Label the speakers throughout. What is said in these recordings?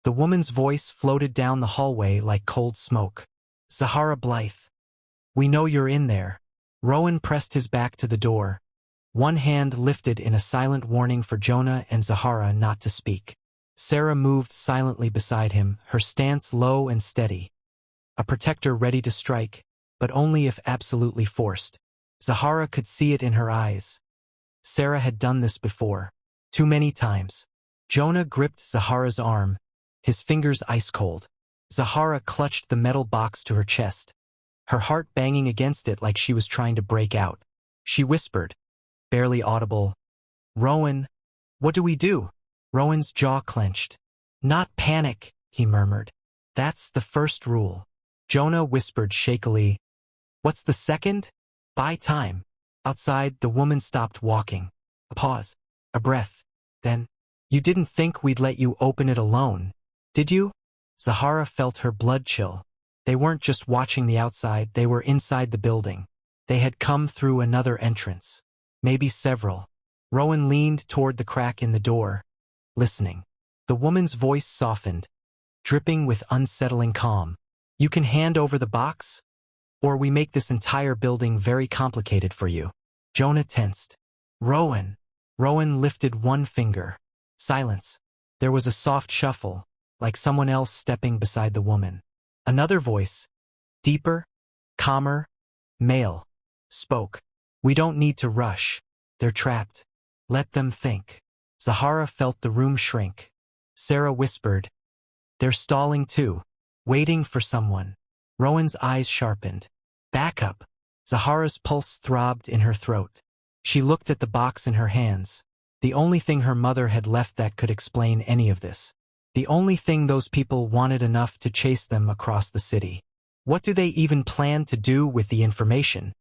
Speaker 1: The woman's voice floated down the hallway like cold smoke. Zahara Blythe. We know you're in there. Rowan pressed his back to the door, one hand lifted in a silent warning for Jonah and Zahara not to speak. Sarah moved silently beside him, her stance low and steady. A protector ready to strike, but only if absolutely forced. Zahara could see it in her eyes. Sarah had done this before. Too many times. Jonah gripped Zahara's arm, his fingers ice-cold. Zahara clutched the metal box to her chest, her heart banging against it like she was trying to break out. She whispered, barely audible, "Rowan, what do we do?" Rowan's jaw clenched. "Not panic," he murmured. "That's the first rule." Jonah whispered shakily, "What's the second?" "Buy time." Outside, the woman stopped walking. A pause. A breath. Then, "You didn't think we'd let you open it alone, did you?" Zahara felt her blood chill. They weren't just watching the outside, they were inside the building. They had come through another entrance. Maybe several. Rowan leaned toward the crack in the door, listening. The woman's voice softened, dripping with unsettling calm. "You can hand over the box, or we make this entire building very complicated for you." Jonah tensed. "Rowan." Rowan lifted one finger. Silence. There was a soft shuffle, like someone else stepping beside the woman. Another voice, deeper, calmer, male, spoke. "We don't need to rush. They're trapped. Let them think." Zahara felt the room shrink. Sarah whispered, "They're stalling too, waiting for someone." Rowan's eyes sharpened. "Back up." Zahara's pulse throbbed in her throat. She looked at the box in her hands, the only thing her mother had left that could explain any of this. The only thing those people wanted enough to chase them across the city. What do they even plan to do with the information?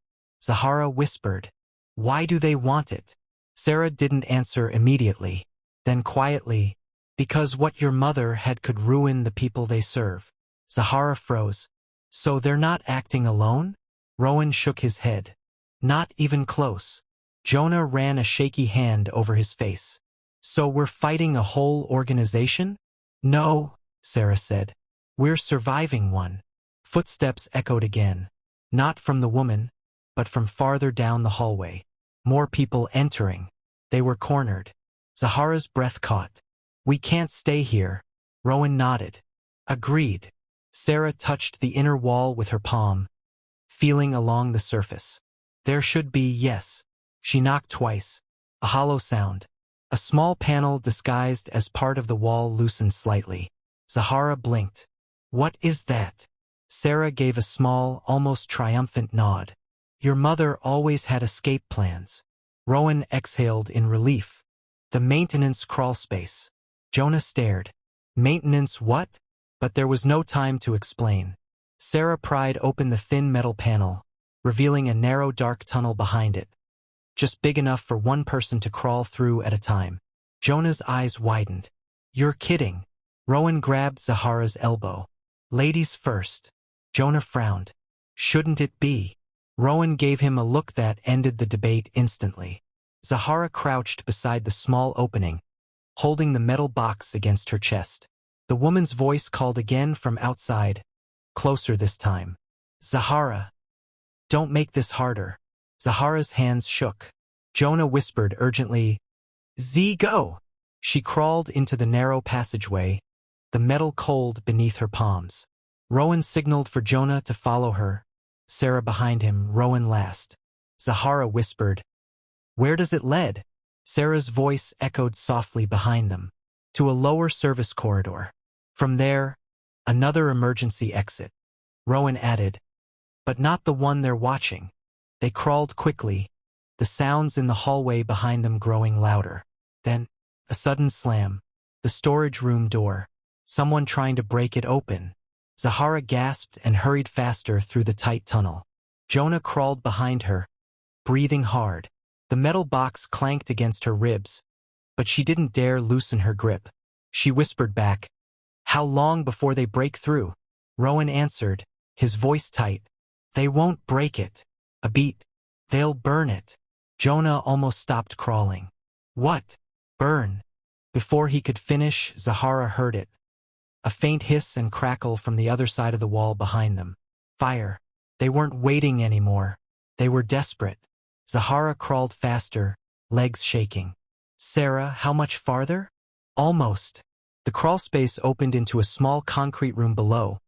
Speaker 1: Zahara whispered, "Why do they want it?" Sarah didn't answer immediately. Then quietly, "Because what your mother had could ruin the people they serve." Zahara froze. "So they're not acting alone?" Rowan shook his head. "Not even close." Jonah ran a shaky hand over his face. "So we're fighting a whole organization?" "No," Sarah said. "We're surviving one." Footsteps echoed again. Not from the woman, but from farther down the hallway. More people entering. They were cornered. Zahara's breath caught. "We can't stay here." Rowan nodded. "Agreed." Sarah touched the inner wall with her palm, feeling along the surface. "There should be, yes." She knocked twice. A hollow sound. A small panel disguised as part of the wall loosened slightly. Zahara blinked. "What is that?" Sarah gave a small, almost triumphant nod. "Your mother always had escape plans." Rowan exhaled in relief. "The maintenance crawl space." Jonah stared. "Maintenance what?" But there was no time to explain. Sarah pried open the thin metal panel, revealing a narrow dark tunnel behind it, just big enough for one person to crawl through at a time. Jonah's eyes widened. "You're kidding." Rowan grabbed Zahara's elbow. "Ladies first." Jonah frowned. "Shouldn't it be?" Rowan gave him a look that ended the debate instantly. Zahara crouched beside the small opening, holding the metal box against her chest. The woman's voice called again from outside, closer this time. "Zahara, don't make this harder." Zahara's hands shook. Jonah whispered urgently, "Z, go!" She crawled into the narrow passageway, the metal cold beneath her palms. Rowan signaled for Jonah to follow her, Sarah behind him, Rowan last. Zahara whispered, "Where does it lead?" Sarah's voice echoed softly behind them. "To a lower service corridor. From there, another emergency exit." Rowan added, "But not the one they're watching." They crawled quickly, the sounds in the hallway behind them growing louder. Then, a sudden slam. The storage room door. Someone trying to break it open. Zahara gasped and hurried faster through the tight tunnel. Jonah crawled behind her, breathing hard. The metal box clanked against her ribs, but she didn't dare loosen her grip. She whispered back, "How long before they break through?" Rowan answered, his voice tight, "They won't break it. A beat. They'll burn it." Jonah almost stopped crawling. "What? Burn?" Before he could finish, Zahara heard it. A faint hiss and crackle from the other side of the wall behind them. Fire. They weren't waiting anymore. They were desperate. Zahara crawled faster, legs shaking. Sarah, how much farther? Almost. The crawlspace opened into a small concrete room below,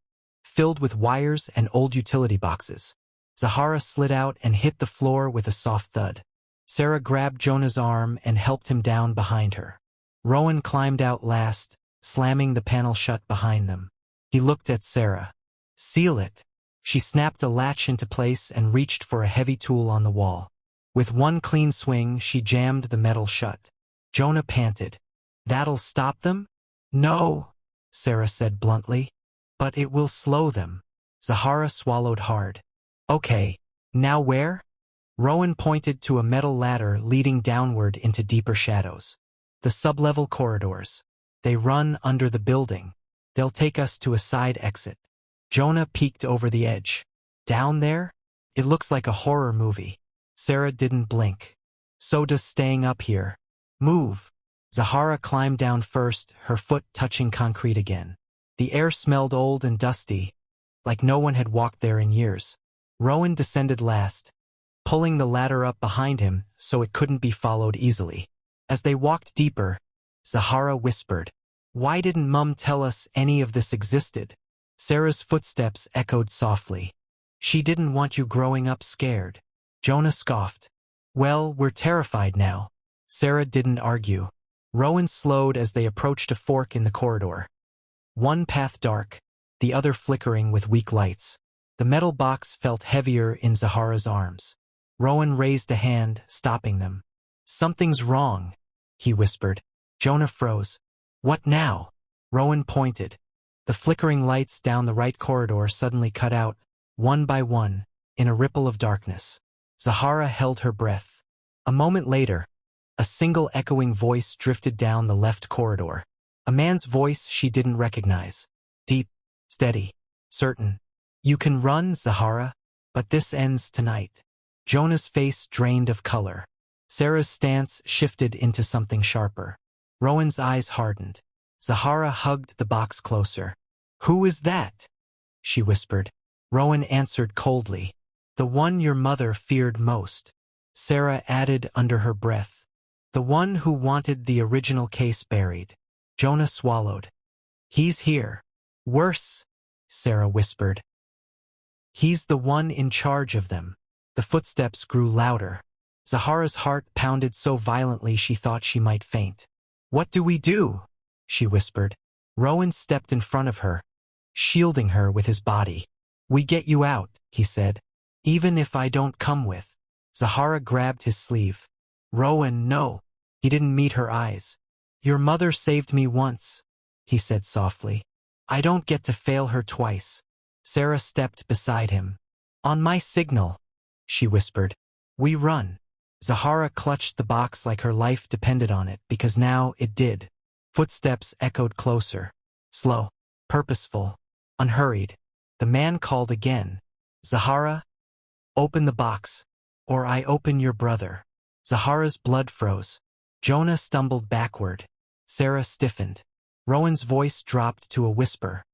Speaker 1: filled with wires and old utility boxes. Zahara slid out and hit the floor with a soft thud. Sarah grabbed Jonah's arm and helped him down behind her. Rowan climbed out last, slamming the panel shut behind them. He looked at Sarah. Seal it. She snapped a latch into place and reached for a heavy tool on the wall. With one clean swing, she jammed the metal shut. Jonah panted. That'll stop them? No, Sarah said bluntly. But it will slow them. Zahara swallowed hard. Okay, now where? Rowan pointed to a metal ladder leading downward into deeper shadows. The sublevel corridors. They run under the building. They'll take us to a side exit. Jonah peeked over the edge. Down there? It looks like a horror movie. Sarah didn't blink. So does staying up here. Move. Zahara climbed down first, her foot touching concrete again. The air smelled old and dusty, like no one had walked there in years. Rowan descended last, pulling the ladder up behind him so it couldn't be followed easily. As they walked deeper, Zahara whispered, "Why didn't Mum tell us any of this existed?" Sarah's footsteps echoed softly. "She didn't want you growing up scared." Jonah scoffed. "Well, we're terrified now." Sarah didn't argue. Rowan slowed as they approached a fork in the corridor. One path dark, the other flickering with weak lights. The metal box felt heavier in Zahara's arms. Rowan raised a hand, stopping them. "Something's wrong," he whispered. Jonah froze. "What now?" Rowan pointed. The flickering lights down the right corridor suddenly cut out, one by one, in a ripple of darkness. Zahara held her breath. A moment later, a single echoing voice drifted down the left corridor. A man's voice she didn't recognize. Deep, steady, certain. "You can run, Zahara, but this ends tonight." Jonah's face drained of color. Sarah's stance shifted into something sharper. Rowan's eyes hardened. Zahara hugged the box closer. "Who is that?" she whispered. Rowan answered coldly. "The one your mother feared most." Sarah added under her breath. "The one who wanted the original case buried." Jonah swallowed. "He's here." "Worse," Sarah whispered. "He's the one in charge of them." The footsteps grew louder. Zahara's heart pounded so violently she thought she might faint. "What do we do?" she whispered. Rowan stepped in front of her, shielding her with his body. "We get you out," he said. "Even if I don't come with." Zahara grabbed his sleeve. "Rowan, no." He didn't meet her eyes. "Your mother saved me once," he said softly. "I don't get to fail her twice." Sarah stepped beside him. "On my signal," she whispered. "We run." Zahara clutched the box like her life depended on it, because now it did. Footsteps echoed closer. Slow, purposeful, unhurried. The man called again. "Zahara, open the box, or I open your brother." Zahara's blood froze. Jonah stumbled backward. Sarah stiffened. Rowan's voice dropped to a whisper.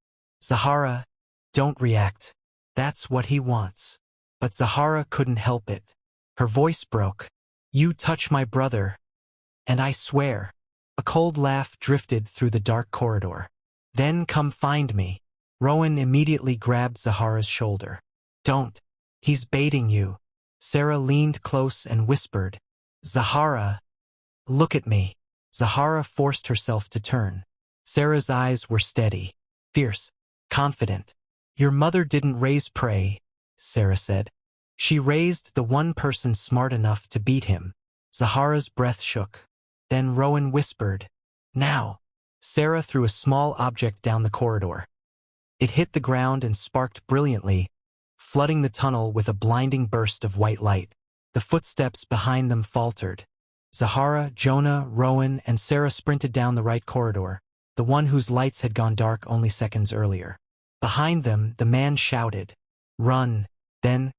Speaker 1: "Zahara, don't react. That's what he wants." But Zahara couldn't help it. Her voice broke. "You touch my brother, and I swear." A cold laugh drifted through the dark corridor. "Then come find me." Rowan immediately grabbed Zahara's shoulder. "Don't. He's baiting you." Sarah leaned close and whispered, "Zahara, look at me." Zahara forced herself to turn. Sarah's eyes were steady, fierce, confident. "Your mother didn't raise prey," Sarah said. "She raised the one person smart enough to beat him." Zahara's breath shook. Then Rowan whispered, "Now." Sarah threw a small object down the corridor. It hit the ground and sparked brilliantly, flooding the tunnel with a blinding burst of white light. The footsteps behind them faltered. Zahara, Jonah, Rowan, and Sarah sprinted down the right corridor, the one whose lights had gone dark only seconds earlier. Behind them, the man shouted, "Run!" Then,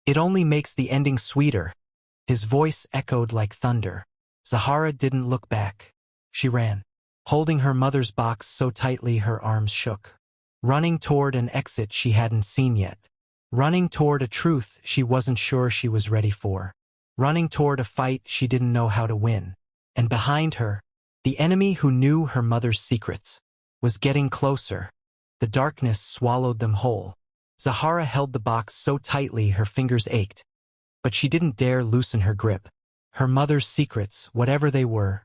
Speaker 1: "It only makes the ending sweeter." His voice echoed like thunder. Zahara didn't look back. She ran. holding her mother's box so tightly her arms shook. Running toward an exit she hadn't seen yet. Running toward a truth she wasn't sure she was ready for. Running toward a fight she didn't know how to win. And behind her, the enemy who knew her mother's secrets was getting closer. The darkness swallowed them whole. Zahara held the box so tightly her fingers ached, but she didn't dare loosen her grip. Her mother's secrets, whatever they were,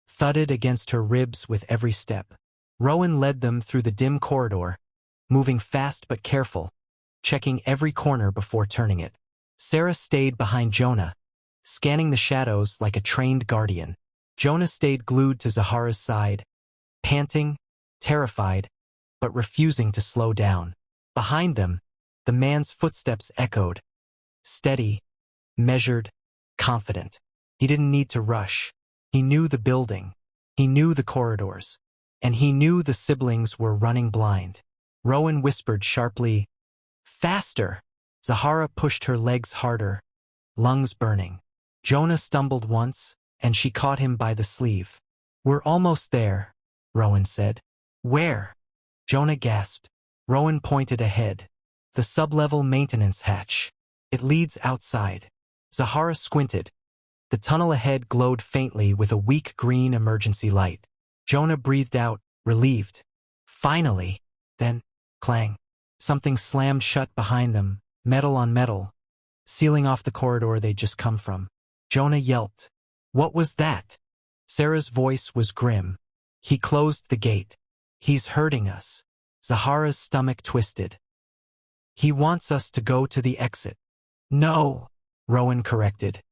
Speaker 1: thudded against her ribs with every step. Rowan led them through the dim corridor, moving fast but careful, checking every corner before turning it. Sarah stayed behind Jonah, scanning the shadows like a trained guardian. Jonah stayed glued to Zahara's side, panting, terrified, but refusing to slow down. Behind them, the man's footsteps echoed, steady, measured, confident. He didn't need to rush. He knew the building. He knew the corridors. And he knew the siblings were running blind. Rowan whispered sharply, "Faster!" Zahara pushed her legs harder, lungs burning. Jonah stumbled once, and she caught him by the sleeve. "We're almost there," Rowan said. "Where?" Jonah gasped. Rowan pointed ahead. "The sub-level maintenance hatch. It leads outside." Zahara squinted. The tunnel ahead glowed faintly with a weak green emergency light. Jonah breathed out, relieved. Finally. Then, clang. Something slammed shut behind them, metal on metal, sealing off the corridor they'd just come from. Jonah yelped. "What was that?" Sarah's voice was grim. "He closed the gate. He's hurting us." Zahara's stomach twisted. "He wants us to go to the exit." "No," Rowan corrected.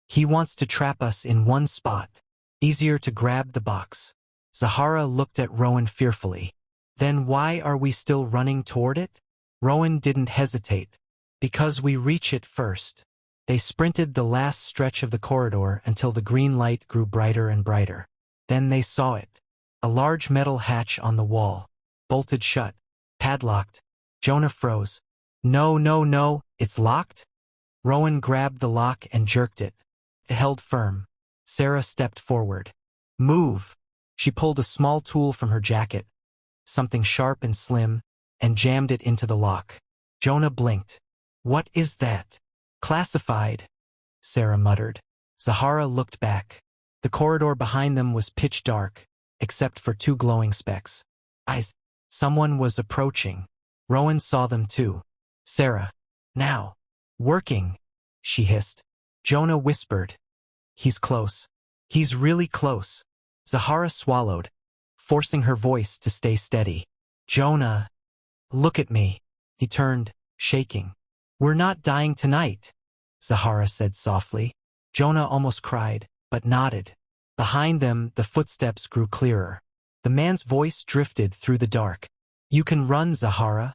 Speaker 1: "He wants to trap us in one spot. Easier to grab the box." Zahara looked at Rowan fearfully. "Then why are we still running toward it?" Rowan didn't hesitate. "Because we reach it first." They sprinted the last stretch of the corridor until the green light grew brighter and brighter. Then they saw it. A large metal hatch on the wall, bolted shut, padlocked. Jonah froze. "No, no, no, it's locked?" Rowan grabbed the lock and jerked it. It held firm. Sarah stepped forward. "Move!" She pulled a small tool from her jacket, something sharp and slim, and jammed it into the lock. Jonah blinked. "What is that?" "Classified," Sarah muttered. Zahara looked back. The corridor behind them was pitch dark, except for two glowing specks. Eyes. Someone was approaching. Rowan saw them too. "Sarah. Now." "Working," she hissed. Jonah whispered. "He's close. He's really close." Zahara swallowed, forcing her voice to stay steady. "Jonah, look at me." He turned, shaking. "We're not dying tonight," Zahara said softly. Jonah almost cried, but nodded. Behind them, the footsteps grew clearer. The man's voice drifted through the dark. "You can run, Zahara,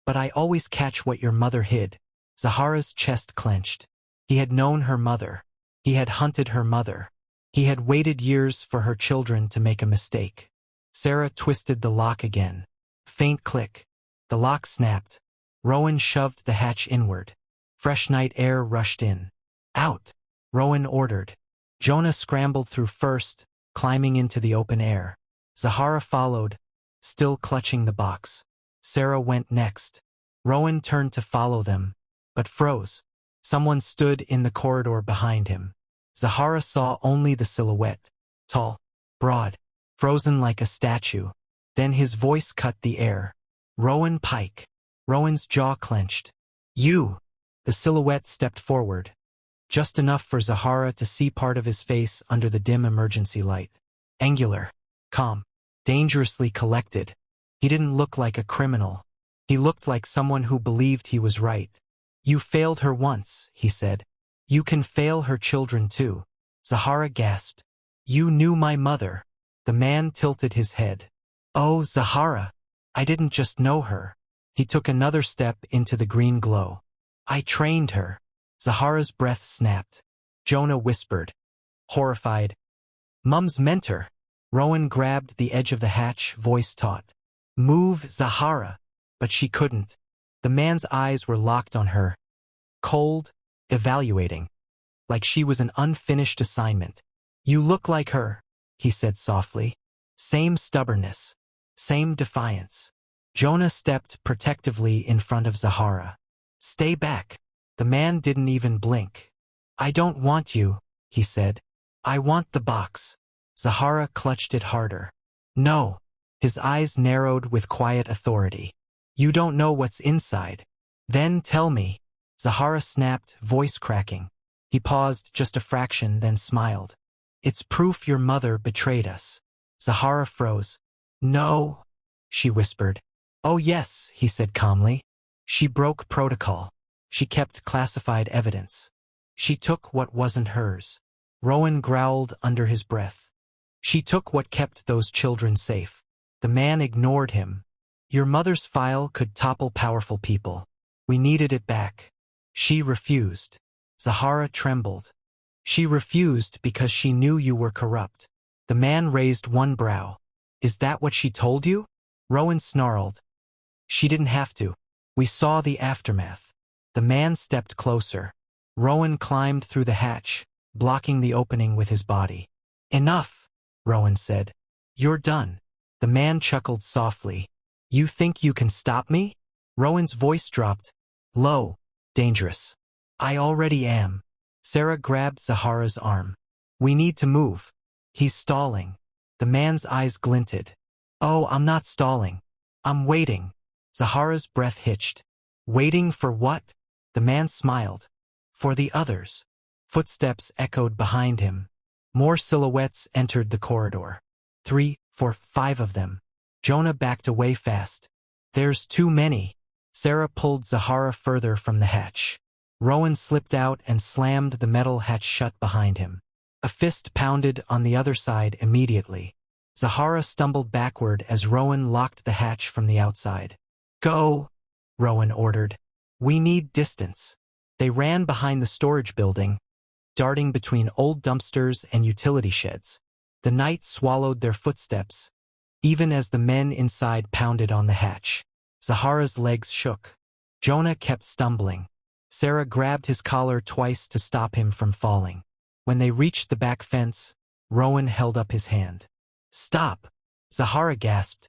Speaker 1: but I always catch what your mother hid." Zahara's chest clenched. He had known her mother. He had hunted her mother. He had waited years for her children to make a mistake. Sarah twisted the lock again. Faint click. The lock snapped. Rowan shoved the hatch inward. Fresh night air rushed in. "Out," Rowan ordered. Jonah scrambled through first, climbing into the open air. Zahara followed, still clutching the box. Sarah went next. Rowan turned to follow them, but froze. Someone stood in the corridor behind him. Zahara saw only the silhouette, tall, broad, frozen like a statue. Then his voice cut the air. "Rowan Pike." Rowan's jaw clenched. "You!" The silhouette stepped forward, just enough for Zahara to see part of his face under the dim emergency light. Angular, calm, dangerously collected. He didn't look like a criminal. He looked like someone who believed he was right. "You failed her once," he said. "You can fail her children too." Zahara gasped. "You knew my mother." The man tilted his head. "Oh, Zahara, I didn't just know her." He took another step into the green glow. "I trained her." Zahara's breath snapped. Jonah whispered, horrified. "Mum's mentor." Rowan grabbed the edge of the hatch, voice taut. "Move, Zahara." But she couldn't. The man's eyes were locked on her, cold, evaluating, like she was an unfinished assignment. "You look like her," he said softly. Same stubbornness. Same defiance. Jonah stepped protectively in front of Zahara. Stay back. The man didn't even blink. I don't want you, he said. I want the box. Zahara clutched it harder. No. His eyes narrowed with quiet authority. You don't know what's inside. Then tell me. Zahara snapped, voice cracking. He paused just a fraction, then smiled. It's proof your mother betrayed us. Zahara froze. No, she whispered. Oh yes, he said calmly. She broke protocol. She kept classified evidence. She took what wasn't hers. Rowan growled under his breath. She took what kept those children safe. The man ignored him. Your mother's file could topple powerful people. We needed it back. She refused. Zahara trembled. She refused because she knew you were corrupt. The man raised one brow. Is that what she told you? Rowan snarled. She didn't have to. We saw the aftermath. The man stepped closer. Rowan climbed through the hatch, blocking the opening with his body. Enough, Rowan said. You're done. The man chuckled softly. You think you can stop me? Rowan's voice dropped. Low. Dangerous. I already am. Sarah grabbed Zahara's arm. We need to move. He's stalling. The man's eyes glinted. Oh, I'm not stalling. I'm waiting. Zahara's breath hitched. Waiting for what? The man smiled. For the others. Footsteps echoed behind him. More silhouettes entered the corridor. 3, 4, 5 of them. Jonah backed away fast. There's too many. Sarah pulled Zahara further from the hatch. Rowan slipped out and slammed the metal hatch shut behind him. A fist pounded on the other side immediately. Zahara stumbled backward as Rowan locked the hatch from the outside. Go, Rowan ordered. We need distance. They ran behind the storage building, darting between old dumpsters and utility sheds. The night swallowed their footsteps, even as the men inside pounded on the hatch. Zahara's legs shook. Jonah kept stumbling. Sarah grabbed his collar twice to stop him from falling. When they reached the back fence, Rowan held up his hand. Stop! Zahara gasped.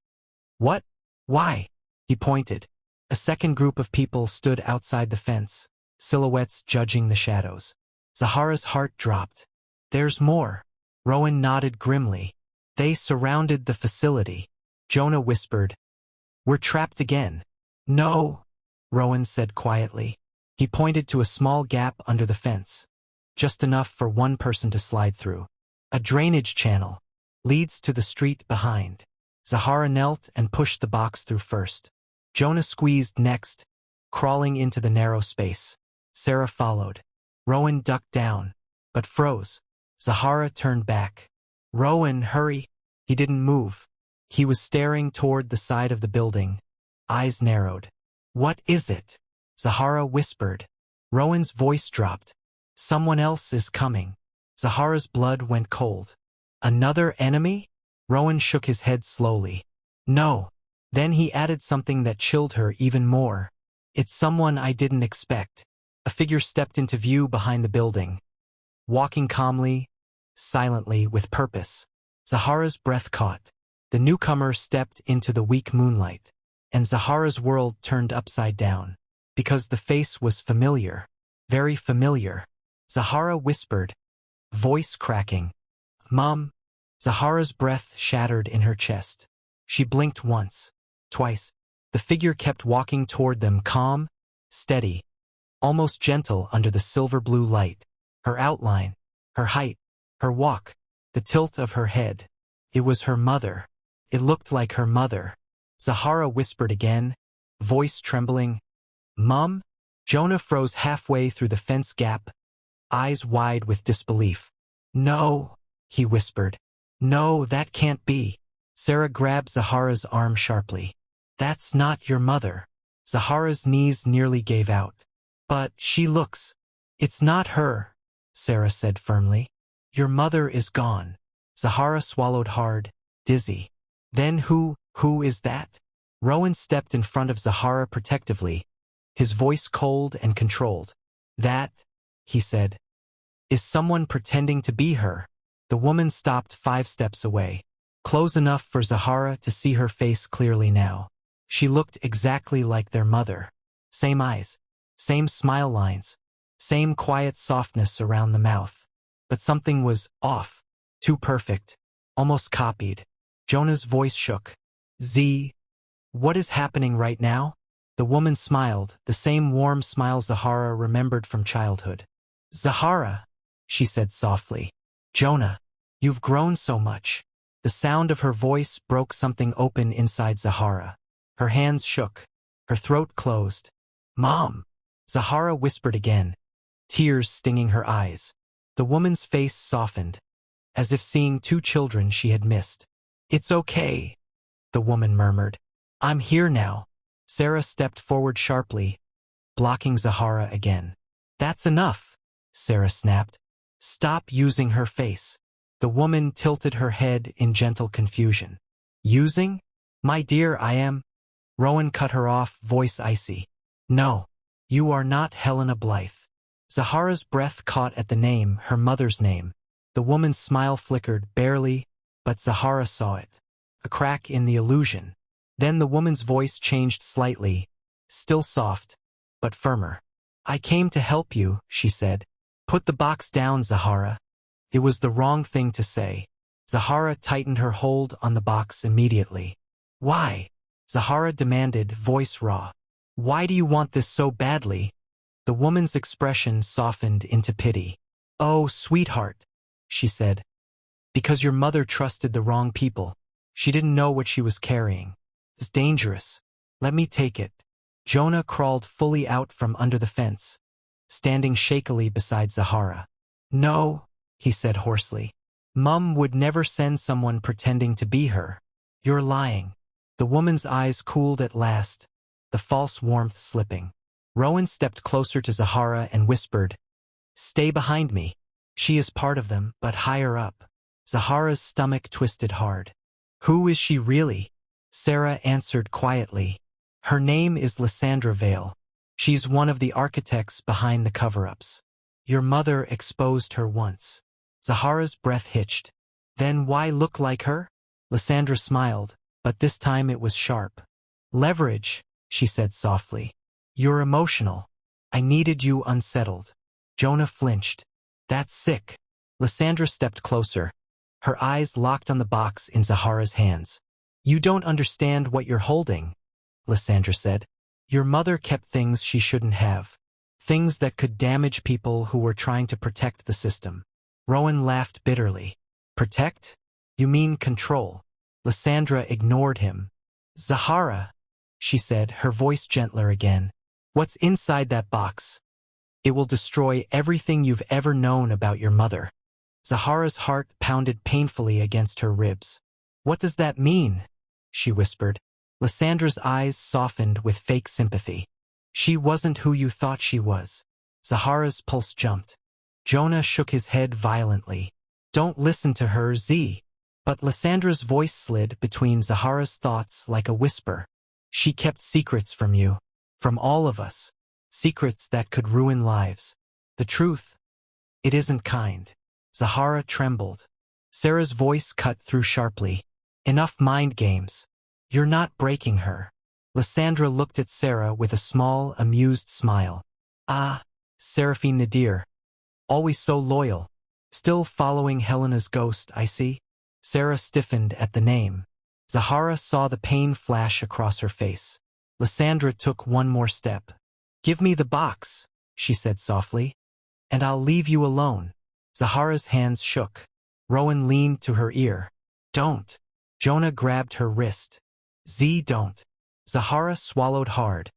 Speaker 1: What? Why? He pointed. A second group of people stood outside the fence, silhouettes judging the shadows. Zahara's heart dropped. There's more. Rowan nodded grimly. They surrounded the facility. Jonah whispered. We're trapped again. No, Rowan said quietly. He pointed to a small gap under the fence, just enough for one person to slide through. A drainage channel leads to the street behind. Zahara knelt and pushed the box through first. Jonah squeezed next, crawling into the narrow space. Sarah followed. Rowan ducked down, but froze. Zahara turned back. Rowan, hurry! He didn't move. He was staring toward the side of the building, eyes narrowed. What is it? Zahara whispered. Rowan's voice dropped. Someone else is coming. Zahara's blood went cold. Another enemy? Rowan shook his head slowly. No. Then he added something that chilled her even more. It's someone I didn't expect. A figure stepped into view behind the building, walking calmly, silently, with purpose. Zahara's breath caught. The newcomer stepped into the weak moonlight, and Zahara's world turned upside down, because the face was familiar, very familiar. Zahara whispered, voice cracking. Mom. Zahara's breath shattered in her chest. She blinked once, twice. The figure kept walking toward them, calm, steady, almost gentle under the silver-blue light. Her outline, her height, her walk, the tilt of her head. It was her mother. It looked like her mother. Zahara whispered again, voice trembling. Mom? Jonah froze halfway through the fence gap, eyes wide with disbelief. No, he whispered. No, that can't be. Sarah grabbed Zahara's arm sharply. That's not your mother. Zahara's knees nearly gave out. But she looks. It's not her, Sarah said firmly. Your mother is gone. Zahara swallowed hard, dizzy. Then who is that? Rowan stepped in front of Zahara protectively, his voice cold and controlled. That, he said, is someone pretending to be her. The woman stopped 5 steps away. close enough for Zahara to see her face clearly now. She looked exactly like their mother. Same eyes, same smile lines, same quiet softness around the mouth. But something was off, too perfect, almost copied. Jonah's voice shook. Z, what is happening right now? The woman smiled, the same warm smile Zahara remembered from childhood. Zahara, she said softly. Jonah, you've grown so much. The sound of her voice broke something open inside Zahara. Her hands shook. Her throat closed. Mom! Zahara whispered again, tears stinging her eyes. The woman's face softened, as if seeing two children she had missed. It's okay, the woman murmured. I'm here now. Sarah stepped forward sharply, blocking Zahara again. That's enough, Sarah snapped. Stop using her face. The woman tilted her head in gentle confusion. Using? My dear, I am. Rowan cut her off, voice icy. No, you are not Helena Blythe. Zahara's breath caught at the name, her mother's name. The woman's smile flickered, barely, but Zahara saw it. A crack in the illusion. Then the woman's voice changed slightly, still soft, but firmer. I came to help you, she said. Put the box down, Zahara. It was the wrong thing to say. Zahara tightened her hold on the box immediately. Why? Zahara demanded, voice raw. Why do you want this so badly? The woman's expression softened into pity. Oh, sweetheart, she said. Because your mother trusted the wrong people. She didn't know what she was carrying. It's dangerous. Let me take it. Jonah crawled fully out from under the fence, standing shakily beside Zahara. No, he said hoarsely. Mum would never send someone pretending to be her. You're lying. The woman's eyes cooled at last, the false warmth slipping. Rowan stepped closer to Zahara and whispered, Stay behind me. She is part of them, but higher up. Zahara's stomach twisted hard. Who is she really? Sarah answered quietly. Her name is Lysandra Vale. She's one of the architects behind the cover-ups. Your mother exposed her once. Zahara's breath hitched. Then why look like her? Lysandra smiled, but this time it was sharp. Leverage, she said softly. You're emotional. I needed you unsettled. Jonah flinched. That's sick. Lysandra stepped closer. Her eyes locked on the box in Zahara's hands. You don't understand what you're holding, Lysandra said. Your mother kept things she shouldn't have. Things that could damage people who were trying to protect the system. Rowan laughed bitterly. Protect? You mean control. Lysandra ignored him. Zahara, she said, her voice gentler again. What's inside that box? It will destroy everything you've ever known about your mother. Zahara's heart pounded painfully against her ribs. What does that mean? She whispered. Lysandra's eyes softened with fake sympathy. She wasn't who you thought she was. Zahara's pulse jumped. Jonah shook his head violently. Don't listen to her, Z. But Lysandra's voice slid between Zahara's thoughts like a whisper. She kept secrets from you. From all of us. Secrets that could ruin lives. The truth? It isn't kind. Zahara trembled. Sarah's voice cut through sharply. Enough mind games. You're not breaking her. Lysandra looked at Sarah with a small, amused smile. Ah, Seraphine Nadir. Always so loyal. Still following Helena's ghost, I see. Sarah stiffened at the name. Zahara saw the pain flash across her face. Lysandra took one more step. Give me the box, she said softly, and I'll leave you alone. Zahara's hands shook. Rowan leaned to her ear. Don't. Jonah grabbed her wrist. Z, don't. Zahara swallowed hard,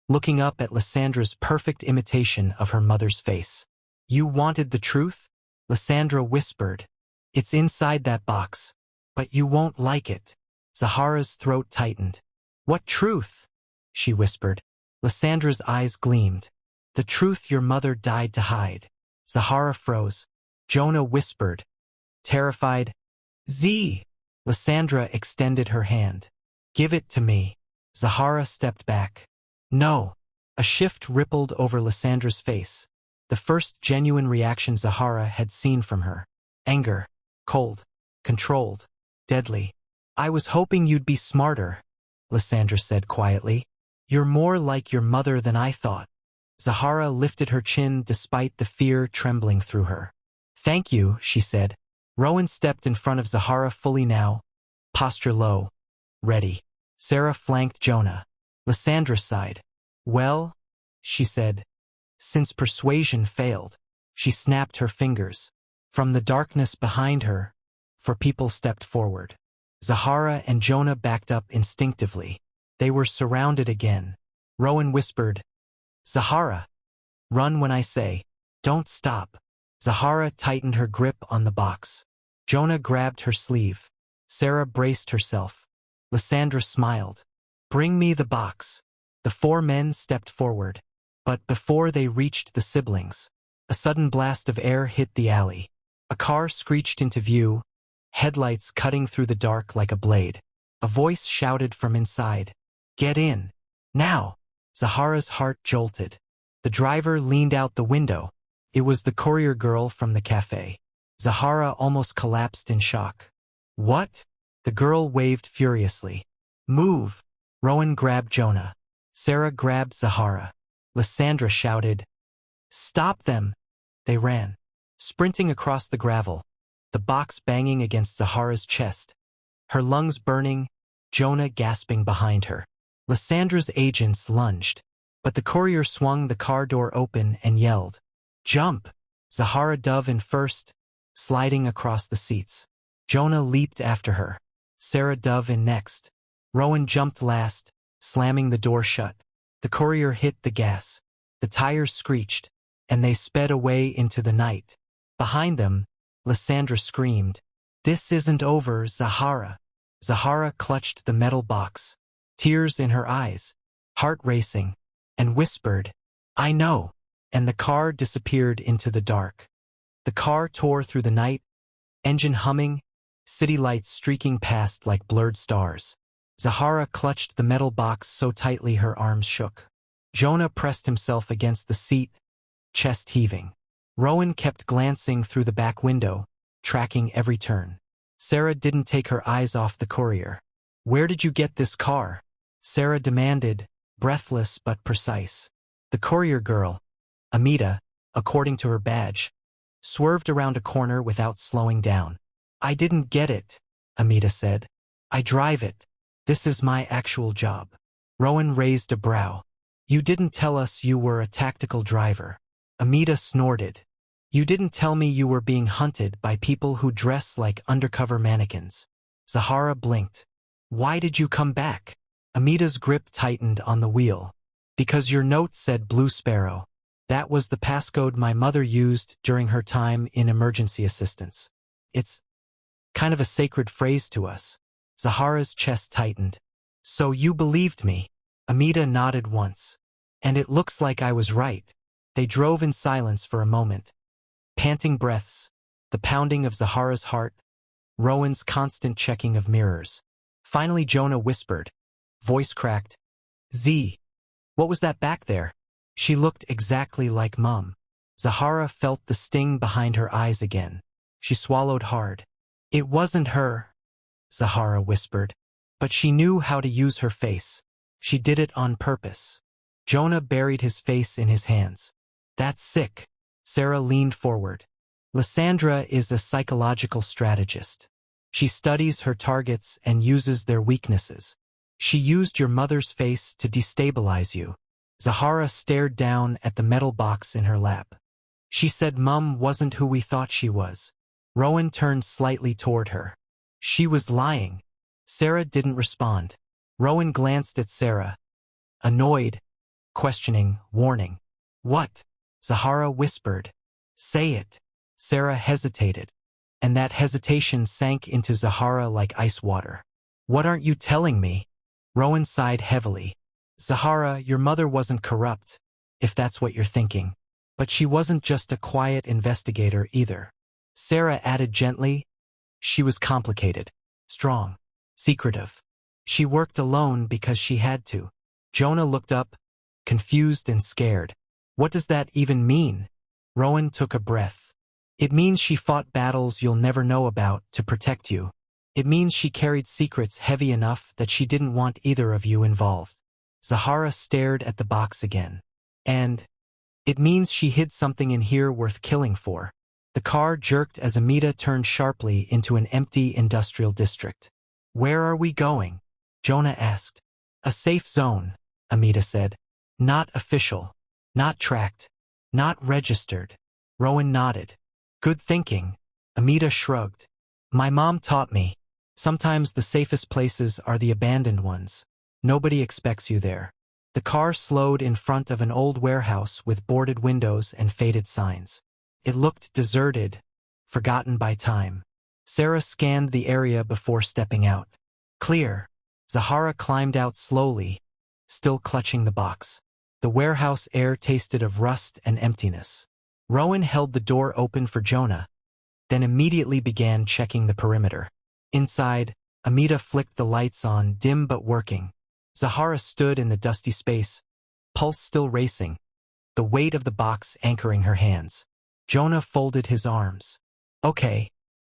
Speaker 1: looking up at Lysandra's perfect imitation of her mother's face. You wanted the truth? Lysandra whispered. It's inside that box, but you won't like it. Zahara's throat tightened. What truth? She whispered. Lysandra's eyes gleamed. The truth your mother died to hide. Zahara froze. Jonah whispered, terrified. Z. Lysandra extended her hand. Give it to me. Zahara stepped back. No. A shift rippled over Lysandra's face. The first genuine reaction Zahara had seen from her. Anger. Cold. Controlled. Deadly. I was hoping you'd be smarter, Lysandra said quietly. You're more like your mother than I thought. Zahara lifted her chin despite the fear trembling through her. Thank you, she said. Rowan stepped in front of Zahara fully now. Posture low. Ready. Sarah flanked Jonah. Lysandra sighed. Well, she said. Since persuasion failed. She snapped her fingers. From the darkness behind her, four people stepped forward. Zahara and Jonah backed up instinctively. They were surrounded again. Rowan whispered, Zahara, run when I say. Don't stop. Zahara tightened her grip on the box. Jonah grabbed her sleeve. Sarah braced herself. Lysandra smiled. Bring me the box. The four men stepped forward. But before they reached the siblings, a sudden blast of air hit the alley. A car screeched into view, headlights cutting through the dark like a blade. A voice shouted from inside, Get in. Now. Zahara's heart jolted. The driver leaned out the window. It was the courier girl from the cafe. Zahara almost collapsed in shock. What? The girl waved furiously. Move. Rowan grabbed Jonah. Sarah grabbed Zahara. Lysandra shouted, Stop them. They ran, sprinting across the gravel, the box banging against Zahara's chest, her lungs burning, Jonah gasping behind her. Lysandra's agents lunged, but the courier swung the car door open and yelled, Jump! Zahara dove in first, sliding across the seats. Jonah leaped after her. Sarah dove in next. Rowan jumped last, slamming the door shut. The courier hit the gas. The tires screeched, and they sped away into the night. Behind them, Lysandra screamed, This isn't over, Zahara. Zahara clutched the metal box, tears in her eyes, heart racing, and whispered, I know. And the car disappeared into the dark. The car tore through the night, engine humming, city lights streaking past like blurred stars. Zahara clutched the metal box so tightly her arms shook. Jonah pressed himself against the seat, chest heaving. Rowan kept glancing through the back window, tracking every turn. Sarah didn't take her eyes off the courier. Where did you get this car? Sarah demanded, breathless but precise. The courier girl, Amita, according to her badge, swerved around a corner without slowing down. I didn't get it, Amita said. I drive it. This is my actual job. Rowan raised a brow. You didn't tell us you were a tactical driver. Amita snorted. You didn't tell me you were being hunted by people who dress like undercover mannequins. Zahara blinked. Why did you come back? Amita's grip tightened on the wheel. Because your note said Blue Sparrow. That was the passcode my mother used during her time in emergency assistance. It's kind of a sacred phrase to us. Zahara's chest tightened. So you believed me? Amita nodded once. And it looks like I was right. They drove in silence for a moment. Panting breaths, the pounding of Zahara's heart, Rowan's constant checking of mirrors. Finally Jonah whispered, voice cracked, Z, what was that back there? She looked exactly like Mum. Zahara felt the sting behind her eyes again. She swallowed hard. It wasn't her, Zahara whispered. But she knew how to use her face. She did it on purpose. Jonah buried his face in his hands. That's sick. Sarah leaned forward. Lysandra is a psychological strategist. She studies her targets and uses their weaknesses. She used your mother's face to destabilize you. Zahara stared down at the metal box in her lap. She said Mum wasn't who we thought she was. Rowan turned slightly toward her. She was lying. Sarah didn't respond. Rowan glanced at Sarah. Annoyed, questioning, warning. What? Zahara whispered. Say it. Sarah hesitated. And that hesitation sank into Zahara like ice water. What aren't you telling me? Rowan sighed heavily. Zahara, your mother wasn't corrupt, if that's what you're thinking. But she wasn't just a quiet investigator either. Sarah added gently. She was complicated, strong, secretive. She worked alone because she had to. Jonah looked up, confused and scared. What does that even mean? Rowan took a breath. It means she fought battles you'll never know about to protect you. It means she carried secrets heavy enough that she didn't want either of you involved. Zahara stared at the box again. And it means she hid something in here worth killing for. The car jerked as Amita turned sharply into an empty industrial district. Where are we going? Jonah asked. A safe zone, Amita said. Not official. Not tracked. Not registered. Rowan nodded. Good thinking. Amita shrugged. My mom taught me. Sometimes the safest places are the abandoned ones. Nobody expects you there. The car slowed in front of an old warehouse with boarded windows and faded signs. It looked deserted, forgotten by time. Sarah scanned the area before stepping out. Clear. Zahara climbed out slowly, still clutching the box. The warehouse air tasted of rust and emptiness. Rowan held the door open for Jonah, then immediately began checking the perimeter. Inside, Amita flicked the lights on, dim but working. Zahara stood in the dusty space, pulse still racing, the weight of the box anchoring her hands. Jonah folded his arms. Okay,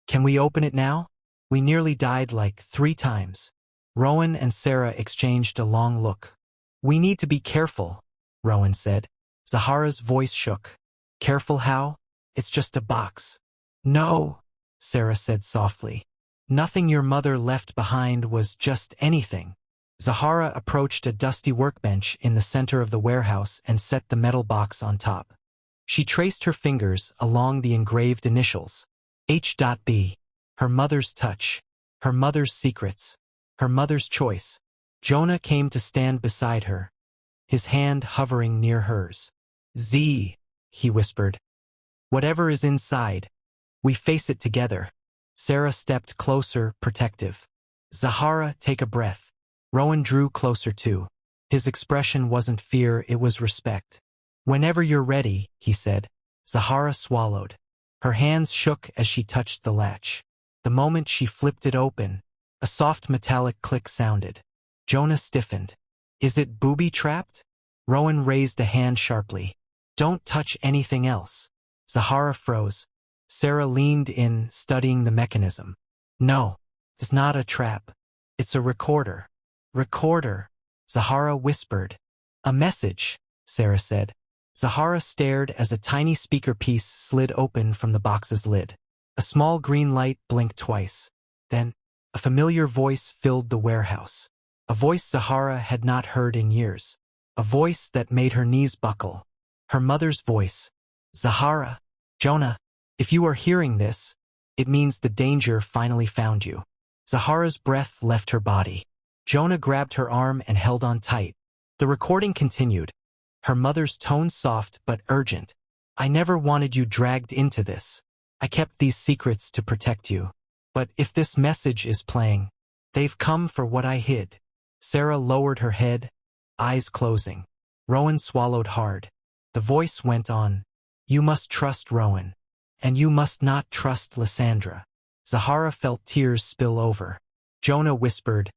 Speaker 1: can we open it now? We nearly died like 3 times. Rowan and Sarah exchanged a long look. We need to be careful, Rowan said. Zahara's voice shook. Careful how? It's just a box. No, Sarah said softly. Nothing your mother left behind was just anything. Zahara approached a dusty workbench in the center of the warehouse and set the metal box on top. She traced her fingers along the engraved initials. H.B. Her mother's touch. Her mother's secrets. Her mother's choice. Jonah came to stand beside her, his hand hovering near hers. Z, he whispered. Whatever is inside, we face it together. Sarah stepped closer, protective. Zahara, take a breath. Rowan drew closer too. His expression wasn't fear, it was respect. Whenever you're ready, he said. Zahara swallowed. Her hands shook as she touched the latch. The moment she flipped it open, a soft metallic click sounded. Jonah stiffened. Is it booby-trapped? Rowan raised a hand sharply. Don't touch anything else. Zahara froze. Sarah leaned in, studying the mechanism. No, it's not a trap. It's a recorder. Recorder, Zahara whispered. A message, Sarah said. Zahara stared as a tiny speaker piece slid open from the box's lid. A small green light blinked twice. Then, a familiar voice filled the warehouse. A voice Zahara had not heard in years. A voice that made her knees buckle. Her mother's voice. Zahara. Jonah, if you are hearing this, it means the danger finally found you. Zahara's breath left her body. Jonah grabbed her arm and held on tight. The recording continued. Her mother's tone soft but urgent. I never wanted you dragged into this. I kept these secrets to protect you. But if this message is playing, they've come for what I hid. Sarah lowered her head, eyes closing. Rowan swallowed hard. The voice went on. You must trust Rowan. And you must not trust Lysandra. Zahara felt tears spill over. Jonah whispered.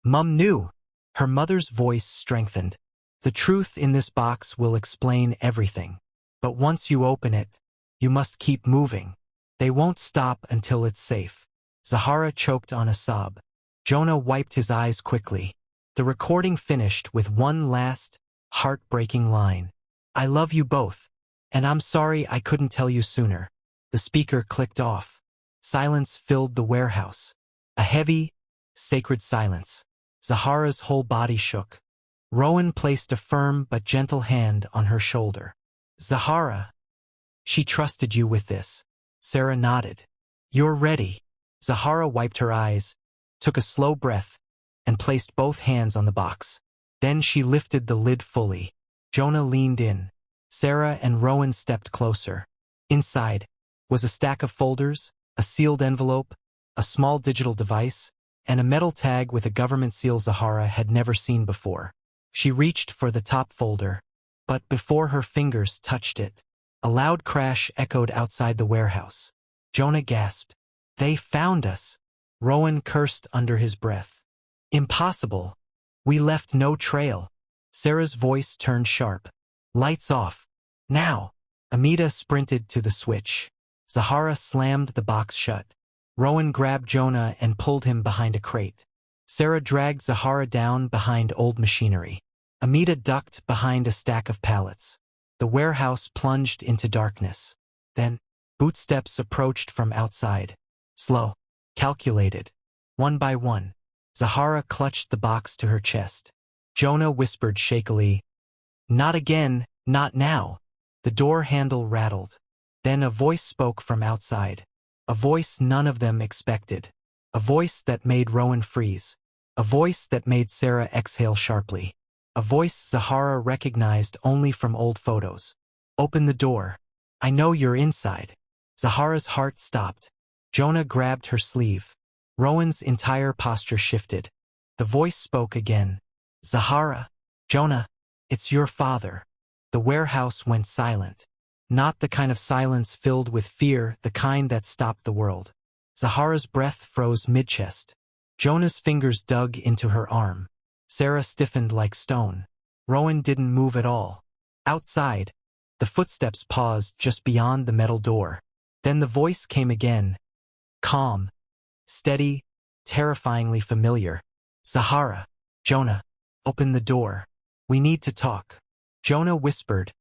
Speaker 1: Mum knew. Her mother's voice strengthened. The truth in this box will explain everything. But once you open it, you must keep moving. They won't stop until it's safe. Zahara choked on a sob. Jonah wiped his eyes quickly. The recording finished with one last, heartbreaking line. I love you both. And I'm sorry I couldn't tell you sooner. The speaker clicked off. Silence filled the warehouse. A heavy, sacred silence. Zahara's whole body shook. Rowan placed a firm but gentle hand on her shoulder. Zahara. She trusted you with this. Sarah nodded. You're ready. Zahara wiped her eyes, took a slow breath, and placed both hands on the box. Then she lifted the lid fully. Jonah leaned in. Sarah and Rowan stepped closer. Inside was a stack of folders, a sealed envelope, a small digital device, and a metal tag with a government seal Zahara had never seen before. She reached for the top folder, but before her fingers touched it, a loud crash echoed outside the warehouse. Jonah gasped. They found us. Rowan cursed under his breath. Impossible. We left no trail. Sarah's voice turned sharp. Lights off. Now. Amita sprinted to the switch. Zahara slammed the box shut. Rowan grabbed Jonah and pulled him behind a crate. Sarah dragged Zahara down behind old machinery. Amita ducked behind a stack of pallets. The warehouse plunged into darkness. Then, footsteps approached from outside. Slow, calculated. One by one. Zahara clutched the box to her chest. Jonah whispered shakily, "Not again, not now." The door handle rattled. Then a voice spoke from outside. A voice none of them expected. A voice that made Rowan freeze. A voice that made Sarah exhale sharply. A voice Zahara recognized only from old photos. "Open the door. I know you're inside." Zahara's heart stopped. Jonah grabbed her sleeve. Rowan's entire posture shifted. The voice spoke again. "Zahara. Jonah. It's your father." The warehouse went silent. Not the kind of silence filled with fear, the kind that stopped the world. Zahara's breath froze mid-chest. Jonah's fingers dug into her arm. Sarah stiffened like stone. Rowan didn't move at all. Outside, the footsteps paused just beyond the metal door. Then the voice came again. Calm. Steady. Terrifyingly familiar. "Zahara. Jonah. Open the door. We need to talk." Jonah whispered,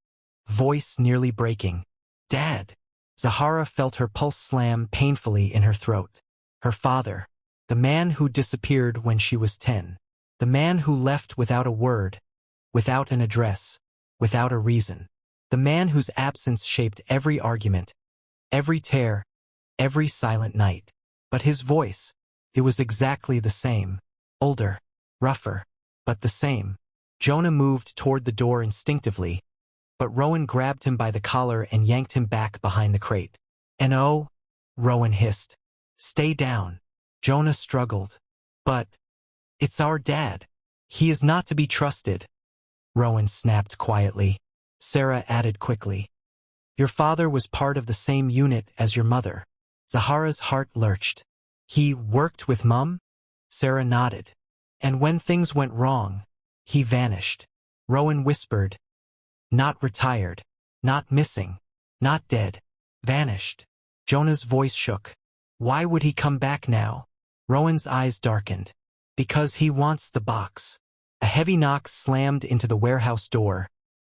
Speaker 1: voice nearly breaking. "Dad." Zahara felt her pulse slam painfully in her throat. Her father. The man who disappeared when she was 10. The man who left without a word, without an address, without a reason. The man whose absence shaped every argument, every tear, every silent night. But his voice, it was exactly the same. Older, rougher, but the same. Jonah moved toward the door instinctively, but Rowan grabbed him by the collar and yanked him back behind the crate. "No," Rowan hissed. "Stay down." Jonah struggled. "But it's our dad. He is not to be trusted." Rowan snapped quietly. Sarah added quickly, "Your father was part of the same unit as your mother." Zahara's heart lurched. "He worked with Mum?" Sarah nodded. "And when things went wrong, he vanished." Rowan whispered, "Not retired, not missing, not dead. Vanished." Jonah's voice shook. "Why would he come back now?" Rowan's eyes darkened. "Because he wants the box." A heavy knock slammed into the warehouse door,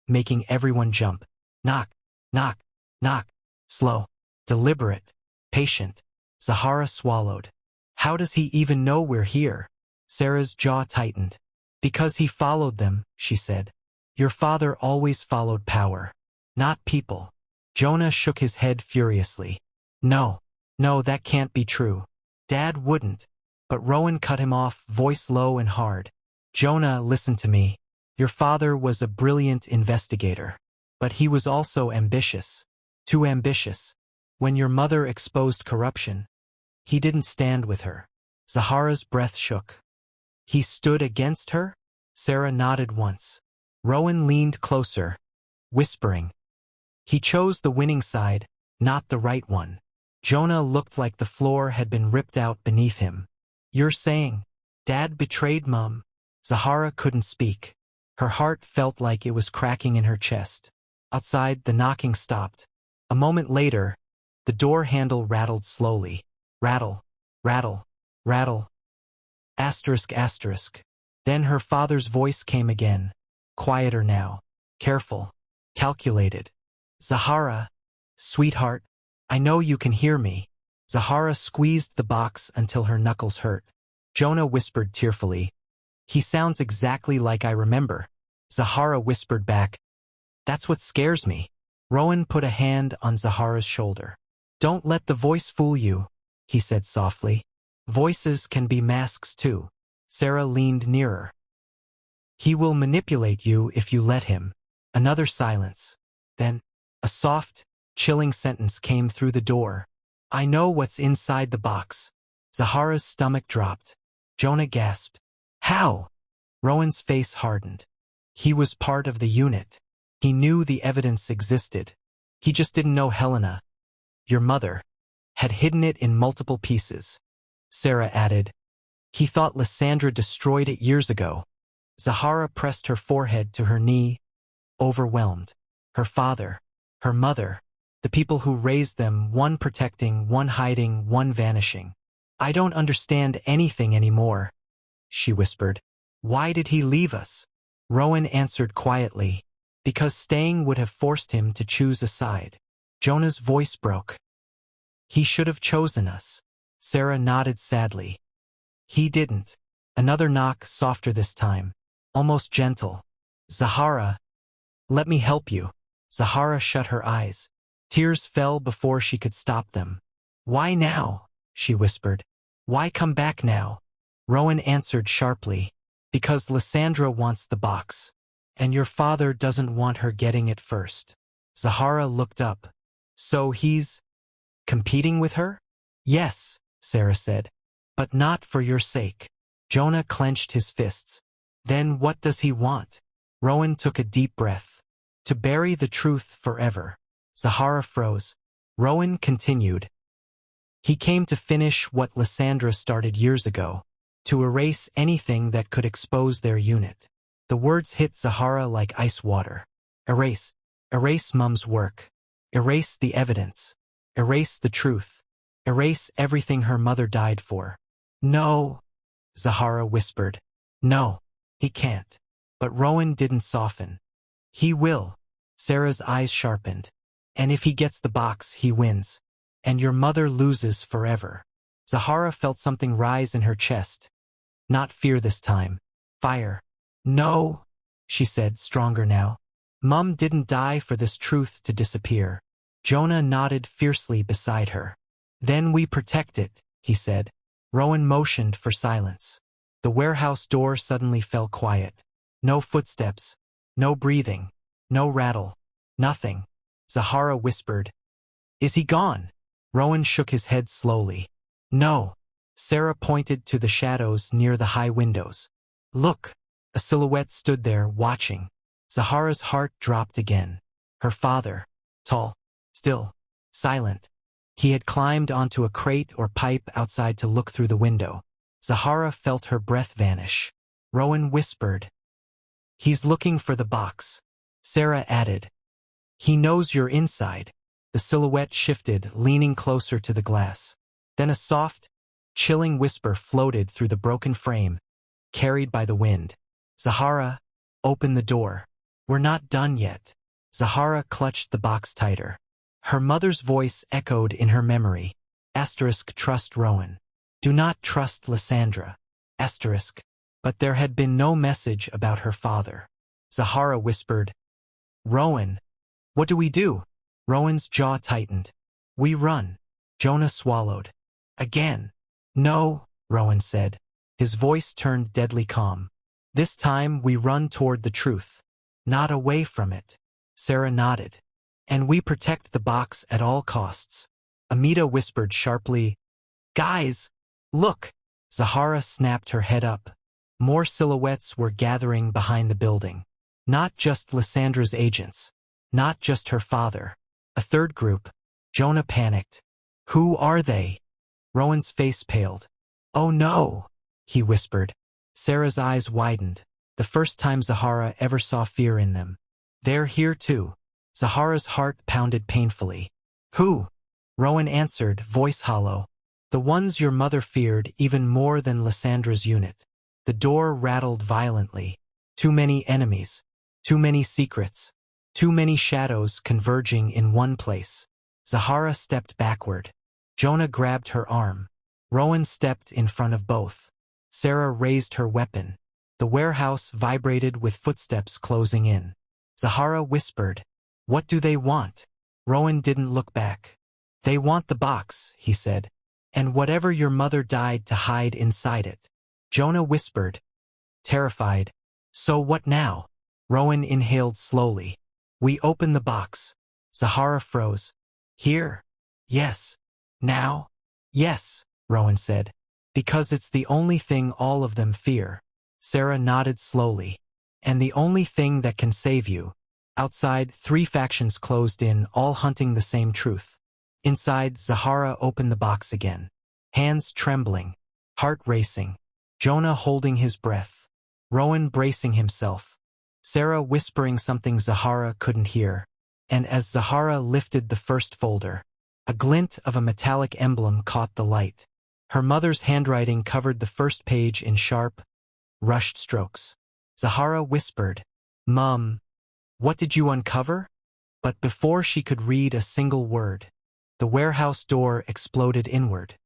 Speaker 1: making everyone jump. Knock, knock, knock. Slow, deliberate, patient. Zahara swallowed. "How does he even know we're here?" Sarah's jaw tightened. "Because he followed them," she said. "Your father always followed power, not people." Jonah shook his head furiously. No, that can't be true. Dad wouldn't." But Rowan cut him off, voice low and hard. "Jonah, listen to me. Your father was a brilliant investigator. But he was also ambitious. Too ambitious. When your mother exposed corruption, he didn't stand with her." Zahara's breath shook. "He stood against her?" Sarah nodded once. Rowan leaned closer, whispering, "He chose the winning side, not the right one." Jonah looked like the floor had been ripped out beneath him. "You're saying Dad betrayed Mum?" Zahara couldn't speak. Her heart felt like it was cracking in her chest. Outside, the knocking stopped. A moment later, the door handle rattled slowly. Rattle, rattle, rattle. Asterisk, asterisk. Then her father's voice came again. Quieter now. Careful. Calculated. "Zahara, sweetheart, I know you can hear me." Zahara squeezed the box until her knuckles hurt. Jonah whispered tearfully, "He sounds exactly like I remember." Zahara whispered back, "That's what scares me." Rowan put a hand on Zahara's shoulder. "Don't let the voice fool you," he said softly. "Voices can be masks too." Sarah leaned nearer. "He will manipulate you if you let him." Another silence. Then, a soft, chilling sentence came through the door. "I know what's inside the box." Zahara's stomach dropped. Jonah gasped. "How?" Rowan's face hardened. He was part of the unit. He knew the evidence existed. He just didn't know Helena, your mother, had hidden it in multiple pieces. Sarah added, "He thought Lysandra destroyed it years ago." Zahara pressed her forehead to her knee, overwhelmed. Her father, her mother, The people who raised them, one protecting, one hiding, one vanishing. I don't understand anything anymore, she whispered. Why did he leave us? Rowan answered quietly. Because staying would have forced him to choose a side. Jonah's voice broke. He should have chosen us. Sarah nodded sadly. He didn't. Another knock, softer this time. Almost gentle. Zahara. Let me help you. Zahara shut her eyes. Tears fell before she could stop them. Why now? She whispered. Why come back now? Rowan answered sharply. Because Lysandra wants the box. And your father doesn't want her getting it first. Zahara looked up. So he's competing with her? Yes, Sarah said. But not for your sake. Jonah clenched his fists. Then what does he want? Rowan took a deep breath. To bury the truth forever. Zahara froze. Rowan continued. He came to finish what Lysandra started years ago. To erase anything that could expose their unit. The words hit Zahara like ice water. Erase. Erase Mum's work. Erase the evidence. Erase the truth. Erase everything her mother died for. No, Zahara whispered. No, he can't. But Rowan didn't soften. He will. Sarah's eyes sharpened. And if he gets the box, he wins. And your mother loses forever. Zahara felt something rise in her chest. Not fear this time. Fire. No, she said, stronger now. Mum didn't die for this truth to disappear. Jonah nodded fiercely beside her. Then we protect it, he said. Rowan motioned for silence. The warehouse door suddenly fell quiet. No footsteps. No breathing. No rattle. Nothing. Zahara whispered. Is he gone? Rowan shook his head slowly. No. Sarah pointed to the shadows near the high windows. Look. A silhouette stood there, watching. Zahara's heart dropped again. Her father. Tall. Still. Silent. He had climbed onto a crate or pipe outside to look through the window. Zahara felt her breath vanish. Rowan whispered. He's looking for the box. Sarah added. He knows you're inside. The silhouette shifted, leaning closer to the glass. Then a soft, chilling whisper floated through the broken frame, carried by the wind. Zahara, open the door. We're not done yet. Zahara clutched the box tighter. Her mother's voice echoed in her memory. Asterisk, trust Rowan. Do not trust Lysandra. Asterisk. But there had been no message about her father. Zahara whispered. Rowan. What do we do? Rowan's jaw tightened. We run. Jonah swallowed. Again. No, Rowan said. His voice turned deadly calm. This time we run toward the truth. Not away from it. Sarah nodded. And we protect the box at all costs. Amita whispered sharply. Guys, look. Zahara snapped her head up. More silhouettes were gathering behind the building. Not just Lysandra's agents. Not just her father. A third group. Jonah panicked. Who are they? Rowan's face paled. Oh no, he whispered. Sarah's eyes widened. The first time Zahara ever saw fear in them. They're here too. Zahara's heart pounded painfully. Who? Rowan answered, voice hollow. The ones your mother feared even more than Lysandra's unit. The door rattled violently. Too many enemies. Too many secrets. Too many shadows converging in one place. Zahara stepped backward. Jonah grabbed her arm. Rowan stepped in front of both. Sarah raised her weapon. The warehouse vibrated with footsteps closing in. Zahara whispered, What do they want? Rowan didn't look back. They want the box, he said. And whatever your mother died to hide inside it. Jonah whispered, terrified. So what now? Rowan inhaled slowly. We open the box. Zahara froze. Here? Yes. Now? Yes, Rowan said. Because it's the only thing all of them fear. Sarah nodded slowly. And the only thing that can save you. Outside, 3 factions closed in, all hunting the same truth. Inside, Zahara opened the box again. Hands trembling. Heart racing. Jonah holding his breath. Rowan bracing himself. Sarah whispering something Zahara couldn't hear. and as Zahara lifted the first folder, a glint of a metallic emblem caught the light. Her mother's handwriting covered the first page in sharp, rushed strokes. Zahara whispered, "Mum, what did you uncover?" But before she could read a single word, the warehouse door exploded inward.